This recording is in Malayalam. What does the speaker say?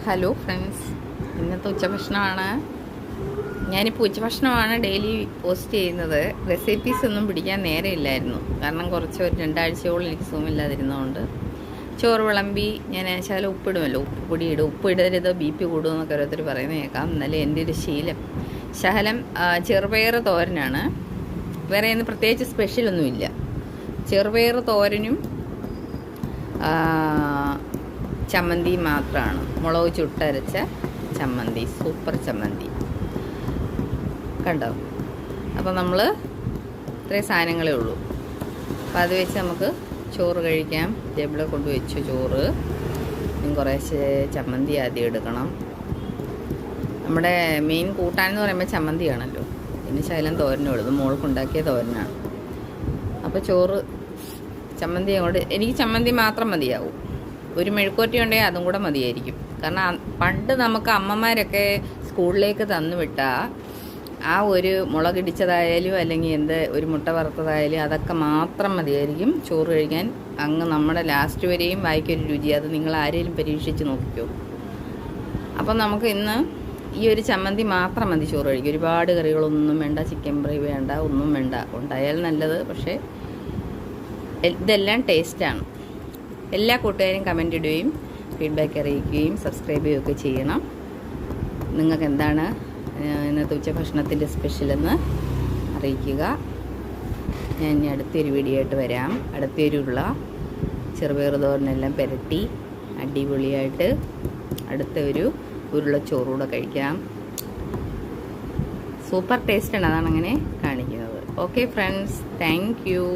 ഹലോ ഫ്രണ്ട്സ്, ഇന്നത്തെ ഉച്ചഭക്ഷണമാണ്. ഞാനിപ്പോൾ ഉച്ചഭക്ഷണമാണ് ഡെയിലി പോസ്റ്റ് ചെയ്യുന്നത്. റെസിപ്പീസ് ഒന്നും പിടിക്കാൻ നേരമില്ലായിരുന്നു. കാരണം ഒരു 2 ആഴ്ചയോളം എനിക്ക് സുഖമില്ലാതിരുന്നതുകൊണ്ട് ചോറ് വിളമ്പി ഞാൻ ശകലം ഉപ്പിടുമല്ലോ, ഉപ്പ് പൊടി ഇടും. ഉപ്പ് ഇടരുത്, BP കൂടുമെന്നൊക്കെ ഓരോരുത്തർ പറയുന്നത് കേൾക്കാം. എന്നാലും എൻ്റെ ഒരു ശീലം. ശകലം ചെറുപയർ തോരനാണ്. വേറെ ഒന്നും പ്രത്യേകിച്ച് സ്പെഷ്യലൊന്നുമില്ല. ചെറുപയർ തോരനും ചമ്മന്തി മാത്രമാണ്. മുളക് ചുട്ടരച്ച ചമ്മന്തി, സൂപ്പർ ചമ്മന്തി കണ്ടോ. അപ്പോൾ നമ്മൾ ഇത്രയും സാധനങ്ങളേ ഉള്ളൂ. അപ്പോൾ അത് വെച്ച് നമുക്ക് ചോറ് കഴിക്കാം. ടേബിളിൽ കൊണ്ടുവച്ചു ചോറ്. കുറേശ്ശെ ചമ്മന്തി ആദ്യം എടുക്കണം. നമ്മുടെ മെയിൻ കൂട്ടാനെന്ന് പറയുമ്പോൾ ചമ്മന്തിയാണല്ലോ. പിന്നെ ശകലം തോരനും ഉള്ളത് മോൾക്കുണ്ടാക്കിയ തോരനാണ്. അപ്പോൾ ചോറ് ചമ്മന്തി അങ്ങോട്ട്, എനിക്ക് ചമ്മന്തി മാത്രം മതിയാവും. ഒരു മെഴുക്കുവരട്ടി ഉണ്ടെങ്കിൽ അതും കൂടെ മതിയായിരിക്കും. കാരണം പണ്ട് നമുക്ക് അമ്മമാരൊക്കെ സ്കൂളിലേക്ക് തന്നു വിട്ടാൽ ആ ഒരു മുളകിടിച്ചതായാലും അല്ലെങ്കിൽ ഒരു മുട്ട വറുത്തതായാലും അതൊക്കെ മാത്രം മതിയായിരിക്കും ചോറ് കഴിക്കാൻ. അങ്ങ് നമ്മുടെ ലാസ്റ്റ് വരെയും വായിക്കൊരു രുചി. അത് നിങ്ങൾ ആരെങ്കിലും പരീക്ഷിച്ച് നോക്കിക്കോ. അപ്പം നമുക്ക് ഇന്ന് ഈ ഒരു ചമ്മന്തി മാത്രം മതി ചോറ് കഴിക്കും. ഒരുപാട് കറികളൊന്നും വേണ്ട, ചിക്കൻ ഫ്രൈ വേണ്ട, ഒന്നും വേണ്ട. ഉണ്ടായാൽ നല്ലത്, പക്ഷേ ഇതെല്ലാം ടേസ്റ്റാണ്. എല്ലാ കൂട്ടുകാരും കമൻ്റ് ഇടുകയും ഫീഡ്ബാക്ക് അറിയിക്കുകയും സബ്സ്ക്രൈബ് ചെയ്യുകയൊക്കെ ചെയ്യണം. നിങ്ങൾക്ക് എന്താണ് ഇന്നത്തെ ഉച്ചഭക്ഷണത്തിൻ്റെ സ്പെഷ്യലെന്ന് അറിയിക്കുക. ഞാൻ ഇനി അടുത്തൊരു വീഡിയോ ആയിട്ട് വരാം. അടുത്തൊരുള്ള ചെറുപയർ തോരനെല്ലാം പുരട്ടി അടിപൊളിയായിട്ട് അടുത്ത ഒരു ഉരുളച്ചോറൂടെ കഴിക്കാം. സൂപ്പർ ടേസ്റ്റാണ്, അതാണ് അങ്ങനെ കാണിക്കുന്നത്. Okay friends, thank you.